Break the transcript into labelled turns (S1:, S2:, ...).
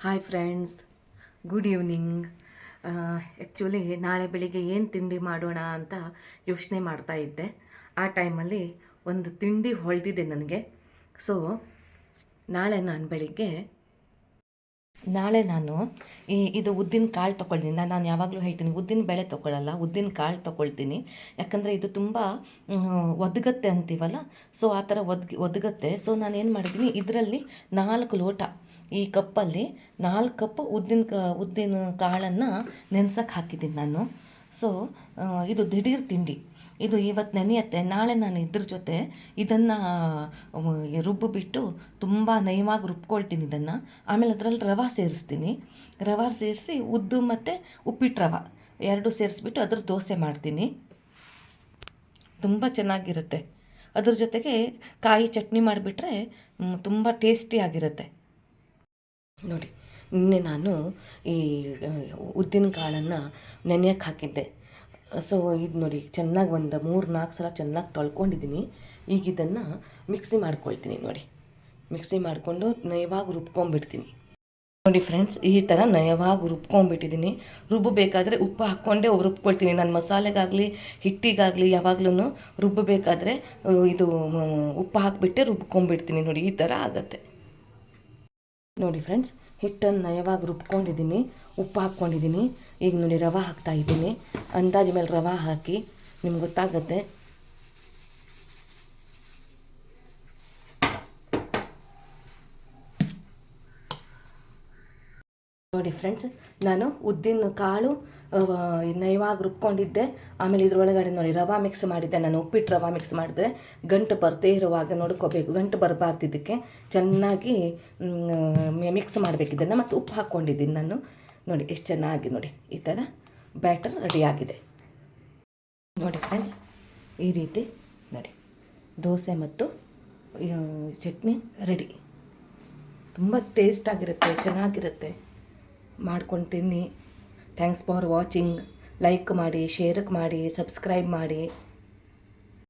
S1: Hi friends, good evening. Actually ನಾಳೆ ಬೆಳಿಗ್ಗೆ ಏನು ತಿಂಡಿ ಮಾಡೋಣ ಅಂತ ಯೋಚನೆ ಮಾಡ್ತಾಯಿದ್ದೆ. ಆ ಟೈಮಲ್ಲಿ ಒಂದು ತಿಂಡಿ ಹೊಳೆದಿದೆ ನನಗೆ. ಸೊ ನಾಳೆ ನಾನು ಇದು ಉದ್ದಿನ ಕಾಳು ತೊಗೊಳ್ತೀನಿ. ನಾನು ಯಾವಾಗಲೂ ಹೇಳ್ತೀನಿ, ಉದ್ದಿನ ಬೇಳೆ ತೊಗೊಳ್ಳಲ್ಲ, ಉದ್ದಿನ ಕಾಳು ತೊಗೊಳ್ತೀನಿ. ಯಾಕಂದರೆ ಇದು ತುಂಬ ಒದಗತ್ತೆ ಅಂತೀವಲ್ಲ, ಸೊ ಆ ಥರ ಒದಗತ್ತೆ. ಸೊ ನಾನೇನು ಮಾಡಿದ್ದೀನಿ, ಇದರಲ್ಲಿ 4 ಲೋಟ, ಈ ಕಪ್ಪಲ್ಲಿ 4 ಕಪ್ ಉದ್ದಿನ ಕಾಳನ್ನು ನೆನೆಸಕ್ಕೆ ಹಾಕಿದ್ದೀನಿ ನಾನು. ಸೊ ಇದು ದಿಢೀರ್ ತಿಂಡಿ. ಇದು ಇವತ್ತು ನೆನೆಯುತ್ತೆ, ನಾಳೆ ನಾನು ಇದ್ರ ಜೊತೆ ಇದನ್ನು ರುಬ್ಬಿಬಿಟ್ಟು ತುಂಬ ನಯವಾಗಿ ರುಬ್ಕೊಳ್ತೀನಿ ಇದನ್ನು. ಆಮೇಲೆ ಅದರಲ್ಲಿ ರವೆ ಸೇರಿಸ್ತೀನಿ. ರವೆ ಸೇರಿಸಿ ಉದ್ದು ಮತ್ತು ಉಪ್ಪಿಟ್ಟು ರವೆ 2 ಸೇರಿಸ್ಬಿಟ್ಟು ಅದ್ರ ದೋಸೆ ಮಾಡ್ತೀನಿ. ತುಂಬ ಚೆನ್ನಾಗಿರುತ್ತೆ. ಅದ್ರ ಜೊತೆಗೆ ಕಾಯಿ ಚಟ್ನಿ ಮಾಡಿಬಿಟ್ರೆ ತುಂಬ ಟೇಸ್ಟಿಯಾಗಿರುತ್ತೆ. ನೋಡಿ, ನಿನ್ನೆ ನಾನು ಈ ಉದ್ದಿನ ಕಾಳನ್ನು ನೆನೆಯಕ್ಕೆ ಹಾಕಿದ್ದೆ. ಸೊ ಇದು ನೋಡಿ, ಚೆನ್ನಾಗಿ ಒಂದು 3-4 ಸಲ ಚೆನ್ನಾಗಿ ತೊಳ್ಕೊಂಡಿದ್ದೀನಿ. ಈಗ ಇದನ್ನು ಮಿಕ್ಸಿ ಮಾಡ್ಕೊಳ್ತೀನಿ. ನೋಡಿ, ಮಿಕ್ಸಿ ಮಾಡಿಕೊಂಡು ನಯವಾಗಿ ರುಬ್ಕೊಂಡ್ಬಿಡ್ತೀನಿ. ನೋಡಿ ಫ್ರೆಂಡ್ಸ್, ಈ ಥರ ನಯವಾಗಿ ರುಬ್ಕೊಂಡ್ಬಿಟ್ಟಿದ್ದೀನಿ. ರುಬ್ಬಬೇಕಾದ್ರೆ ಉಪ್ಪು ಹಾಕ್ಕೊಂಡೇ ರುಬ್ಕೊಳ್ತೀನಿ. ನಾನು ಮಸಾಲೆಗಾಗಲಿ ಹಿಟ್ಟಿಗಾಗಲಿ ಯಾವಾಗಲೂ ರುಬ್ಬಬೇಕಾದ್ರೆ ಇದು ಉಪ್ಪು ಹಾಕಿಬಿಟ್ಟೆ ರುಬ್ಕೊಂಡ್ಬಿಡ್ತೀನಿ. ನೋಡಿ, ಈ ಥರ ಆಗುತ್ತೆ. ನೋಡಿ ಫ್ರೆಂಡ್ಸ್, ಹಿಟ್ಟನ್ನು ನಯವಾಗಿ ರುಬ್ಕೊಂಡಿದ್ದೀನಿ, ಉಪ್ಪು ಹಾಕ್ಕೊಂಡಿದ್ದೀನಿ. ಈಗ ನೋಡಿ, ರವೆ ಹಾಕ್ತಾಯಿದ್ದೀನಿ. ಅಂದಾಜು ಮೇಲೆ ರವೆ ಹಾಕಿ, ನಿಮ್ಗೆ ಗೊತ್ತಾಗುತ್ತೆ. ನೋಡಿ ಫ್ರೆಂಡ್ಸ್, ನಾನು ಉದ್ದಿನ ಕಾಳು ನಯವಾಗಿ ರುಬ್ಕೊಂಡಿದ್ದೆ. ಆಮೇಲೆ ಇದ್ರೊಳಗಡೆ ನೋಡಿ ರವೆ ಮಿಕ್ಸ್ ಮಾಡಿದ್ದೆ. ನಾನು ಉಪ್ಪಿಟ್ಟು ರವೆ ಮಿಕ್ಸ್ ಮಾಡಿದ್ರೆ ಗಂಟು ಬರದೇ ಇರುವಾಗ ನೋಡ್ಕೋಬೇಕು. ಗಂಟು ಬರಬಾರ್ದು, ಇದಕ್ಕೆ ಚೆನ್ನಾಗಿ ಮಿಕ್ಸ್ ಮಾಡಬೇಕಿದ್ದನ್ನು. ಮತ್ತು ಉಪ್ಪು ಹಾಕ್ಕೊಂಡಿದ್ದೀನಿ ನಾನು. ನೋಡಿ ಎಷ್ಟು ಚೆನ್ನಾಗಿ, ನೋಡಿ ಈ ಥರ ಬ್ಯಾಟರ್ ರೆಡಿಯಾಗಿದೆ. ನೋಡಿ ಫ್ರೆಂಡ್ಸ್, ಈ ರೀತಿ ನೋಡಿ ದೋಸೆ ಮತ್ತು ಚಟ್ನಿ ರೆಡಿ. ತುಂಬ ಟೇಸ್ಟಾಗಿರುತ್ತೆ, ಚೆನ್ನಾಗಿರುತ್ತೆ. ಮಾಡ್ಕೊಂಡು ತಿನ್ನಿ. Thanks for watching. ಲೈಕ್ ಮಾಡಿ, ಶೇರ್ ಮಾಡಿ, ಸಬ್ಸ್ಕ್ರೈಬ್ ಮಾಡಿ.